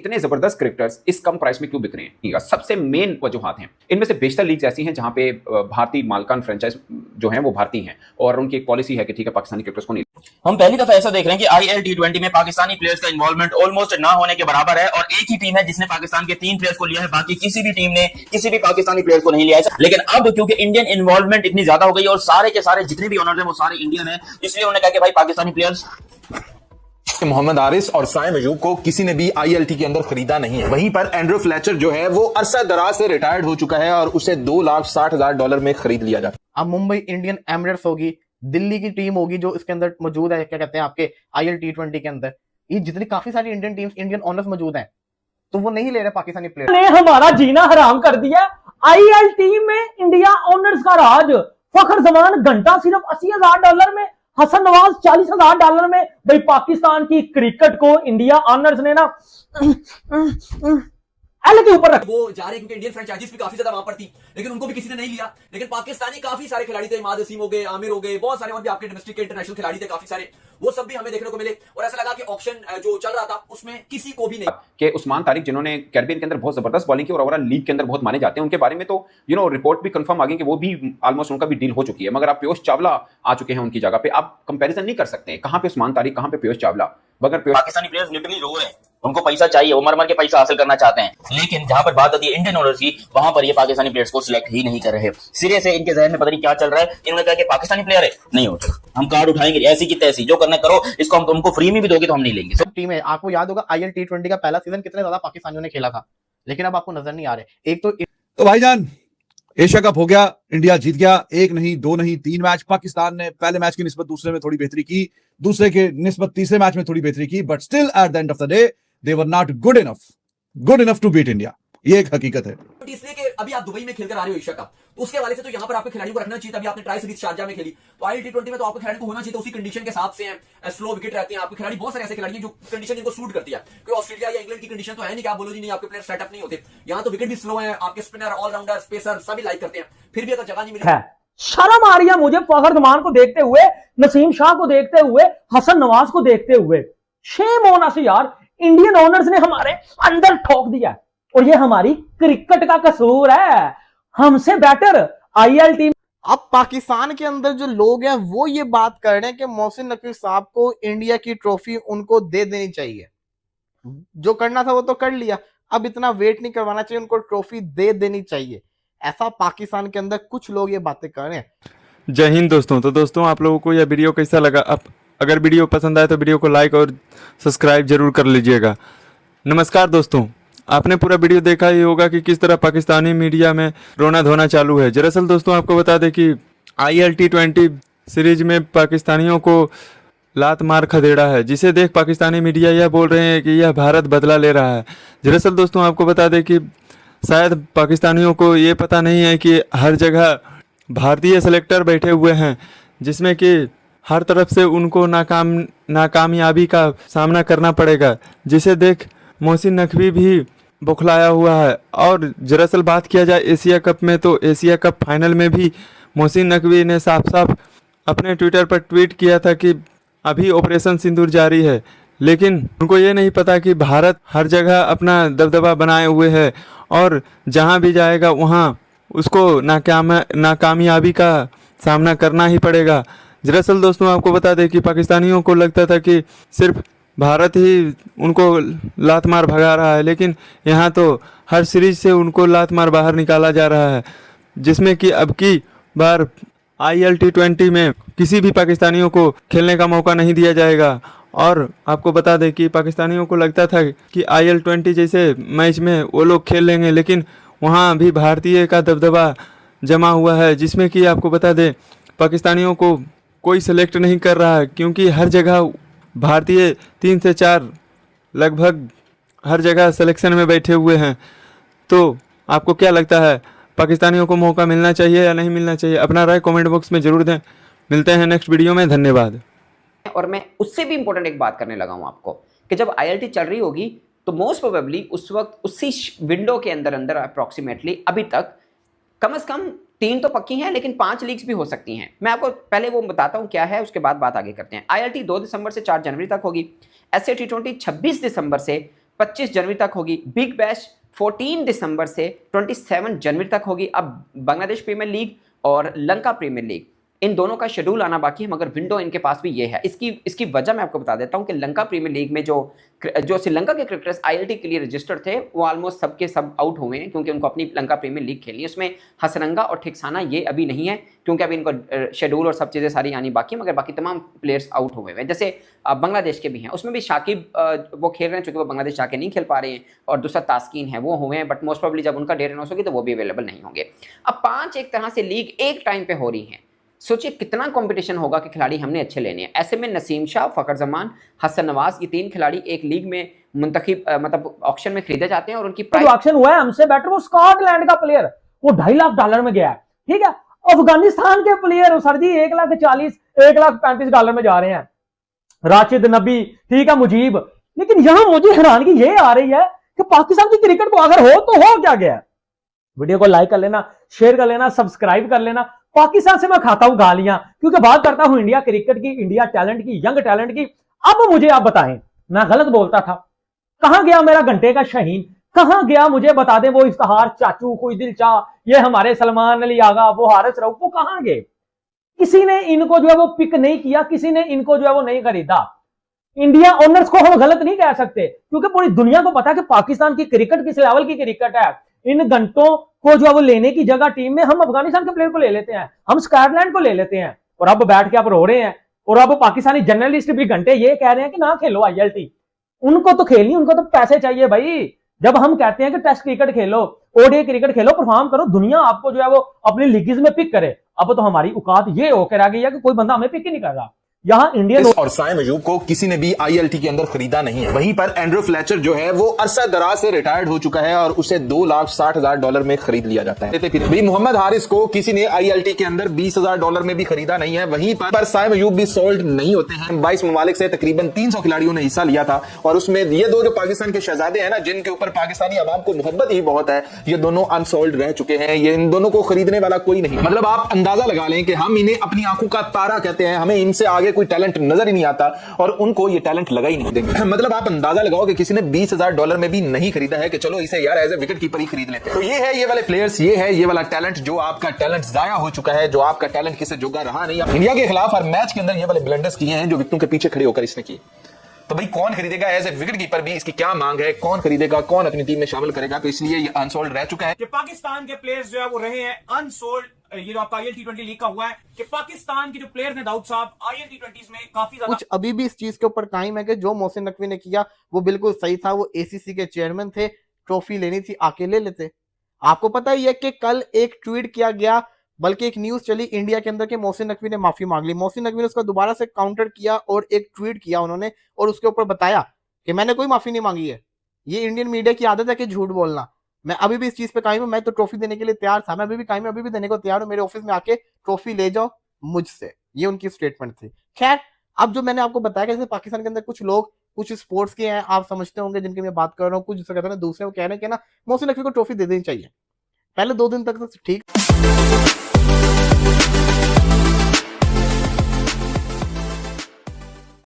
इतने जबरदस्त क्रिकेटर्स इस कम प्राइस में क्यों बिक रहे हैं? सबसे मेन वजूहात हैं। इनमें से बेशतर लीग्स ऐसी हैं जहां पे भारतीय मालकान फ्रेंचाइज जो हैं वो भारतीय हैं और उनकी एक पॉलिसी है कि ठीक है पाकिस्तानी क्रिकेटर्स को नहीं। हम पहली दफा ऐसा देख रहे हैं कि आईएल टी20 में पाकिस्तानी प्लेयर्स का इन्वॉल्वमेंट ऑलमोस्ट ना होने के बराबर है और एक ही टीम है जिसने पाकिस्तान के 3 प्लेयर्स को लिया है, बाकी किसी भी टीम ने किसी भी पाकिस्तानी प्लेयर्स को नहीं लिया है। लेकिन अब क्योंकि इंडियन इन्वॉल्वमेंट इतनी ज्यादा हो गई और सारे के सारे जितने भी ओनर्स हैं वो सारे इंडियन हैं, इसलिए उन्होंने कहा कि भाई पाकिस्तानी प्लेयर्स मोहम्मद आरिस और साइम अयूब को किसी ने भी आईएलटी के अंदर खरीदा नहीं है। वहीं पर एंड्रू फ्लेचर जो है वो अरसा दराज से रिटायर्ड हो चुका है और उसे $2,60,000 में खरीद लिया जाता है। अब मुंबई इंडियन एमिरेट्स होगी, दिल्ली की टीम होगी जो इसके अंदर मौजूद है, क्या कहते हैं आपके आईएल टी20 के अंदर, ये जितनी काफी सारी इंडियन टीम्स, इंडियन ओनर्स मौजूद हैं, तो वो नहीं ले रहे पाकिस्तानी प्लेयर ने हमारा जीना हराम कर दिया। आईएलटी में इंडिया ओनर्स का राज। फखर जमान घंटा सिर्फ $80,000 में, हसन नवाज $40,000 में। भाई पाकिस्तान की क्रिकेट को इंडिया ऑनर्स ने ना एल के ऊपर रख। वो जा रहे क्योंकि इंडियन फ्रेंचाइजीज भी काफी ज्यादा वहां पर थी, लेकिन उनको भी किसी ने नहीं लिया। लेकिन पाकिस्तानी काफी सारे खिलाड़ी थे, इमाद वसीम हो गए, आमिर हो गए, बहुत सारे और भी आपके डोमेस्टिक के इंटरनेशनल खिलाड़ी थे काफी सारे, वो सब भी हमें देखने को मिले। और ऐसा लगा कि ऑक्शन जो चल रहा था उसमें किसी को भी नहीं कि उस्मान तारिक जिन्होंने कैरिबियन के अंदर बहुत जबरदस्त बॉलिंग की और ओवरऑल लीग के अंदर बहुत माने जाते हैं, उनके बारे में तो रिपोर्ट भी कंफर्म आ गई कि वो भी ऑलमोस्ट उनका भी डील हो चुकी है। मगर आप पीयूष चावला आ चुके हैं उनकी जगह पे, आप कंपैरिजन नहीं कर सकते कहां पे उस्मान तारिक, कहां पे पीयूष चावला। मगर पाकिस्तानी प्लेयर्स लिटरली रो रहे हैं, उनको पैसा चाहिए, वो मर के पैसा हासिल करना चाहते हैं। लेकिन जहां पर बात आती है इंडियन ओनर्स की, वहां पर ये पाकिस्तानी प्लेयर्स को सिलेक्ट ही नहीं कर रहे। सिरे से इनके जहन में पता नहीं क्या चल रहा है। इन्होंने कहा कि पाकिस्तानी प्लेयर है, नहीं होता, हम कार्ड उठाएंगे ऐसी की तैसी, जो करना करो, इसको हम तुमको फ्री में भी दोगे तो हम नहीं लेंगे। टीम है, आपको याद होगा आईएल टी20 का पहला सीजन कितने ज्यादा पाकिस्तानियों ने खेला था, लेकिन अब आपको नजर नहीं आ रहे। एक तो भाईजान एशिया कप हो गया, इंडिया जीत गया। 1 नहीं 2 नहीं 3 मैच पाकिस्तान ने पहले मैच की निस्बत दूसरे में थोड़ी बेहतरी की, दूसरे के निस्बत तीसरे मैच में थोड़ी बेहतरी की, but still at the end of the day they were not good enough to beat India. ये एक हकीकत है। इसलिए कि अभी आप दुबई में खेलकर आ रहे हो एशिया कप, तो उसके हवाले से तो यहाँ पर आपके खिलाड़ियों को रखना चाहिए। अभी आपने ट्राई सीरीज शारजा में खेली, तो आईएल टी20 में तो आपके खिलाड़ी को होना चाहिए, उसी कंडीशन के हिसाब से हैं, स्लो विकेट रहते हैं आपके खिलाड़ी। बहुत सारे ऐसे खिलाड़ी हैं जो कंडीशन इनको सूट करती है। कोई ऑस्ट्रेलिया या इंग्लैंड की कंडीशन तो है नहीं कि आप बोलो जी नहीं आपके प्लेयर सेटअप नहीं होते। यहाँ तो विकेट भी स्लो है, आपके स्पिनर, ऑलराउंडर, स्पेसर सभी लाइक करते हैं, फिर भी अगर जगह नहीं मिली। शर्म आ रही है मुझे फखर जमान को देखते हुए, नसीम शाह को देखते हुए, हसन नवाज को देखते हुए। शेम होना से यार, इंडियन ओनर्स ने हमारे अंदर ठोक दिया और ये हमारी क्रिकेट का कसूर है। हमसे बेटर आईएल टीम। अब पाकिस्तान के अंदर जो लोग हैं वो ये बात कर रहे हैं कि मोहसिन नकवी साहब को इंडिया की ट्रॉफी उनको दे देनी चाहिए। जो करना था वो तो कर लिया, अब इतना वेट नहीं करवाना चाहिए, उनको ट्रॉफी दे देनी चाहिए। ऐसा पाकिस्तान के अंदर कुछ लोग ये बातें कर रहे हैं। जय हिंद दोस्तों। तो दोस्तों आप लोगों को यह वीडियो कैसा लगा? अगर वीडियो पसंद आए तो वीडियो को लाइक और सब्सक्राइब जरूर कर लीजिएगा। नमस्कार दोस्तों, आपने पूरा वीडियो देखा ही होगा कि किस तरह पाकिस्तानी मीडिया में रोना धोना चालू है। दरअसल दोस्तों आपको बता दें कि आईएल टी20 सीरीज में पाकिस्तानियों को लात मार खदेड़ा है, जिसे देख पाकिस्तानी मीडिया यह बोल रहे हैं कि यह भारत बदला ले रहा है। दरअसल दोस्तों आपको बता दें कि शायद पाकिस्तानियों को ये पता नहीं है कि हर जगह भारतीय सेलेक्टर बैठे हुए हैं, जिसमें कि हर तरफ से उनको नाकामयाबी का सामना करना पड़ेगा, जिसे देख मोहसिन नकवी भी बौखलाया हुआ है। और दरअसल बात किया जाए एशिया कप में, तो एशिया कप फाइनल में भी मोहसिन नकवी ने साफ साफ अपने ट्विटर पर ट्वीट किया था कि अभी ऑपरेशन सिंदूर जारी है, लेकिन उनको ये नहीं पता कि भारत हर जगह अपना दबदबा बनाए हुए है और जहां भी जाएगा वहां उसको नाकामयाबी का सामना करना ही पड़ेगा। दरअसल दोस्तों आपको बता दें कि पाकिस्तानियों को लगता था कि सिर्फ भारत ही उनको लात मार भगा रहा है, लेकिन यहाँ तो हर सीरीज से उनको लात मार बाहर निकाला जा रहा है, जिसमें कि अब की बार आईएल टी20 में किसी भी पाकिस्तानियों को खेलने का मौका नहीं दिया जाएगा। और आपको बता दें कि पाकिस्तानियों को लगता था कि आईएल 20 जैसे मैच में वो लोग खेल लेंगे, लेकिन वहाँ भी भारतीय का दबदबा जमा हुआ है, जिसमें कि आपको बता दें पाकिस्तानियों को कोई सेलेक्ट नहीं कर रहा है, क्योंकि हर जगह भारतीय 3 से 4 लगभग हर जगह सिलेक्शन में बैठे हुए हैं। तो आपको क्या लगता है, पाकिस्तानियों को मौका मिलना चाहिए या नहीं मिलना चाहिए? अपना राय कमेंट बॉक्स में जरूर दें। मिलते हैं नेक्स्ट वीडियो में, धन्यवाद। और मैं उससे भी इंपॉर्टेंट एक बात करने लगा हूं आपको कि जब आईएलटी चल रही होगी तो मोस्ट प्रोबेबली उस वक्त उसी विंडो के अंदर अप्रोक्सीमेटली अभी तक कम से कम 3 तो पक्की हैं, लेकिन 5 लीग्स भी हो सकती हैं। मैं आपको पहले वो बताता हूं क्या है, उसके बाद बात आगे करते हैं। आईएलटी 2 दिसंबर से 4 जनवरी तक होगी। एसए टी20 26 दिसंबर से 25 जनवरी तक होगी। बिग बैश 14 दिसंबर से 27 जनवरी तक होगी। अब बांग्लादेश प्रीमियर लीग और लंका प्रीमियर लीग, इन दोनों का शेड्यूल आना बाकी है, मगर विंडो इनके पास भी ये है। इसकी वजह मैं आपको बता देता हूं कि लंका प्रीमियर लीग में जो श्रीलंका के क्रिकेटर्स आईएलटी के लिए रजिस्टर्ड थे वो ऑलमोस्ट सबके सब आउट हुए हैं, क्योंकि उनको अपनी लंका प्रीमियर लीग खेलनी है। उसमें हसरंगा और ठिकसाना ये अभी नहीं है, क्योंकि अभी इनको शेड्यूल और सब चीज़ें सारी आनी बाकी, मगर बाकी तमाम प्लेयर्स आउट हुए हैं। जैसे बांग्लादेश के भी हैं, उसमें भी शाकिब वो खेल रहे हैं, चूँकि वो बांग्लादेश जाके नहीं खेल पा रहे हैं, और दूसरा तास्कीन है वो हुए हैं, बट मोस्ट प्रॉब्ली जब उनका डेट अनाउंस होगी तो वो भी अवेलेबल नहीं होंगे। अब 5 एक तरह से लीग एक टाइम पे हो रही हैं। सोचिए कितना कंपटीशन होगा कि खिलाड़ी हमने अच्छे लेने हैं। ऐसे में नसीम शाह, फ़खर जमान, हसन नवाज, ये 3 खिलाड़ी एक लीग में मुंतखब मतलब ऑक्शन में खरीदे जाते हैं, और उनकी जो ऑक्शन हुआ है हमसे बेटर वो स्कॉटलैंड का प्लेयर, वो $2.5 लाख में गया है, ठीक है। अफगानिस्तान के प्लेयर सर जी $1,40,000 $1,35,000 में जा रहे हैं, राशिद नबी, ठीक है, मुजीब। लेकिन यहां मुझे हैरानगी ये आ रही है कि पाकिस्तान की क्रिकेट को अगर हो तो हो क्या गया। वीडियो को लाइक कर लेना, शेयर कर लेना, सब्सक्राइब कर लेना। पाकिस्तान से मैं खाता हूं गालियां, क्योंकि बात करता हूं इंडिया क्रिकेट की, इंडिया टैलेंट की, यंग टैलेंट की। अब मुझे आप बताएं, मैं गलत बोलता था, कहां गया मेरा घंटे का शाहीन, कहां गया मुझे बता दें वो इफ्तिखार चाचू, कोई दिल चाह, ये हमारे सलमान अली आगा, वो हारिस रऊफ, वो कहां गए। किसी ने इनको जो है वो पिक नहीं किया, किसी ने इनको जो है वो नहीं खरीदा। इंडिया ओनर्स को हम गलत नहीं कह सकते, क्योंकि पूरी दुनिया को पता है कि पाकिस्तान की क्रिकेट किस लेवल की क्रिकेट है। इन घंटों को जो है वो लेने की जगह टीम में हम अफगानिस्तान के प्लेयर को ले लेते हैं, हम स्कॉटलैंड को ले लेते हैं, और अब बैठ के आप रो रहे हैं। और अब पाकिस्तानी जर्नलिस्ट भी घंटे ये कह रहे हैं कि ना खेलो आईएलटी। उनको तो खेलनी, उनको तो पैसे चाहिए भाई। जब हम कहते हैं कि टेस्ट क्रिकेट खेलो, ओडीआई क्रिकेट खेलो, परफॉर्म करो, दुनिया आपको जो है वो अपनी लीगीज में पिक करे। अब तो हमारी औकात ये होकर आ गई है कि कोई बंदा हमें पिक ही नहीं कर रहा। यहाँ इंडियन और साइम अयूब को किसी ने भी आईएलटी के अंदर खरीदा नहीं है। वहीं पर एंड्रू फ्लेचर जो है वो अरसा दराज से रिटायर्ड हो चुका है और उसे $2,60,000 में खरीद लिया जाता है। भी मोहम्मद हारिस को किसी ने आईएलटी के अंदर $20,000 में भी खरीदा नहीं है। वहीं पर साइम अयूब भी सोल्ड नहीं होते हैं। 22 ममालिक से तकरीबन 300 खिलाड़ियों ने हिस्सा लिया था, और उसमें ये दो जो पाकिस्तान के शहजादे हैं ना, जिनके ऊपर पाकिस्तानी अवाम को मोहब्बत ही बहुत है, ये दोनों अनसोल्ड रह चुके हैं। ये इन दोनों को खरीदने वाला कोई नहीं। मतलब आप अंदाजा लगा लें कि हम इन्हें अपनी आंखों का तारा कहते हैं, हमें इनसे आगे कोई टैलेंट नजर नहीं आता, और उनको ये टैलेंट लगा ही नहीं देंगे। मतलब आप अंदाजा लगाओ कि किसी ने $20,000 में भी नहीं खरीदा है कि चलो इसे यार एज ए विकेट कीपर ही खरीद लेते हैं। तो ये है ये वाले प्लेयर्स, ये है ये वाला टैलेंट, जो आपका टैलेंट जाया हो चुका है, जो आपका टैलेंट किसी जोगा रहा नहीं। इंडिया के खिलाफ हर मैच के अंदर ये वाले ब्लंडर्स किए हैं जो विकेटों के पीछे खड़े होकर इसने किए। तो भाई कौन खरीदेगा एज ए विकेट कीपर भी, इसकी क्या मांग है, कौन खरीदेगा, कौन अपनी टीम में शामिल करेगा। तो इसलिए ये अनसोल्ड रह चुका है कि पाकिस्तान के प्लेयर्स जो है वो रहे हैं अनसोल्ड। ये जो आपका आईएल T20 लीग का हुआ है कि पाकिस्तान के जो प्लेयर्स हैं दाऊद साहब आईएल T20s में काफी ज्यादा कुछ अभी भी इस चीज के ऊपर कायम है कि जो मोहसिन नकवी ने किया वो बिल्कुल सही था। वो एसीसी के चेयरमैन थे, ट्रॉफी लेनी थी आके ले लेते। आपको पता ही है कि कल एक ट्वीट किया गया, बल्कि एक न्यूज चली इंडिया के अंदर कि मोहसिन नकवी ने माफी मांग ली। मोहसिन नकवी ने उसका दोबारा से काउंटर किया और एक ट्वीट किया उन्होंने, और उसके ऊपर बताया कि मैंने कोई माफी नहीं मांगी है। ये इंडियन मीडिया की आदत है कि झूठ बोलना। मैं अभी भी इस चीज पे कायम हूं, मैं तो ट्रॉफी देने के लिए तैयार था, मैं अभी भी कायम हूं, अभी भी देने को तैयार हूं। मेरे ऑफिस में आके ट्रॉफी ले जाओ मुझसे, ये उनकी स्टेटमेंट थी। खैर, अब जो मैंने आपको बताया कि जैसे पाकिस्तान के अंदर कुछ लोग कुछ स्पोर्ट्स के हैं, आप समझते होंगे जिनकी मैं बात कर रहा हूँ, कुछ जिसे कहते हैं दूसरे वो कह रहे हैं कि ना मोहसिन नकवी को ट्रॉफी दे देनी चाहिए। पहले 2 दिन तक ठीक